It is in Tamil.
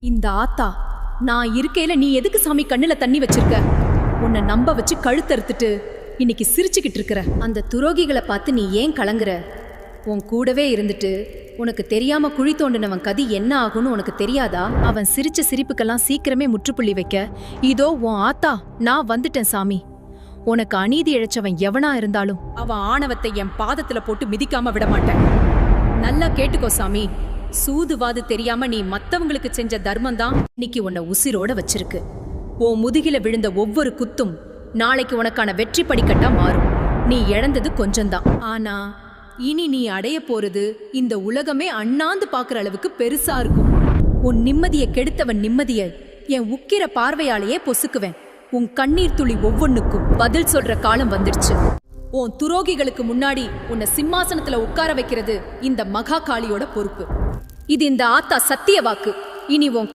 இந்த ஆத்தா நான் இருக்கையில நீ எதுக்கு சாமி கண்ணுல தண்ணி வச்சிருக்க? உன்னை நம்ப வச்சு கழுத்தறுத்துட்டு இன்னைக்கு சிரிச்சுக்கிட்டு இருக்கிற. அந்த துரோகிகளை பார்த்து நீ ஏன் கலங்குற? உன் கூடவே இருந்துட்டு உனக்கு தெரியாம குழி தோண்டினவன் கதி என்ன ஆகும்னு உனக்கு தெரியாதா? அவன் சிரிச்ச சிரிப்புக்கெல்லாம் சீக்கிரமே முற்றுப்புள்ளி வைக்க இதோ உன் ஆத்தா நான் வந்துட்டேன் சாமி. உனக்கு அநீதி இழைச்சவன் எவனா இருந்தாலும் அவன் ஆணவத்தை என் பாதத்துல போட்டு மிதிக்காம விட மாட்டேன். நல்லா கேட்டுக்கோ சாமி. சூதுவாது தெரியாம நீ மத்தவங்களுக்கு செஞ்ச தர்மம் தான் இன்னைக்கு உன்னை உசிரோட வச்சிருக்கு. உன் முதுகில விழுந்த ஒவ்வொரு குத்தும் நாளைக்கு உனக்கான வெற்றி படிக்கட்டா மாறும். நீ இழந்தது கொஞ்சம்தான், ஆனா இனி நீ அடைய போறது இந்த உலகமே அண்ணாந்து பாக்குற அளவுக்கு பெருசா இருக்கும். உன் நிம்மதியை கெடுத்தவன் நிம்மதியை என் உக்கிர பார்வையாலேயே பொசுக்குவேன். உன் கண்ணீர் துளி ஒவ்வொன்னுக்கும் பதில் சொல்ற காலம் வந்துடுச்சு. உன் துரோகிகளுக்கு முன்னாடி உன்னை சிம்மாசனத்துல உட்கார வைக்கிறது இந்த மகா காளியோட பொறுப்பு. இது இந்த ஆத்தா சத்திய வாக்கு. இனி உன்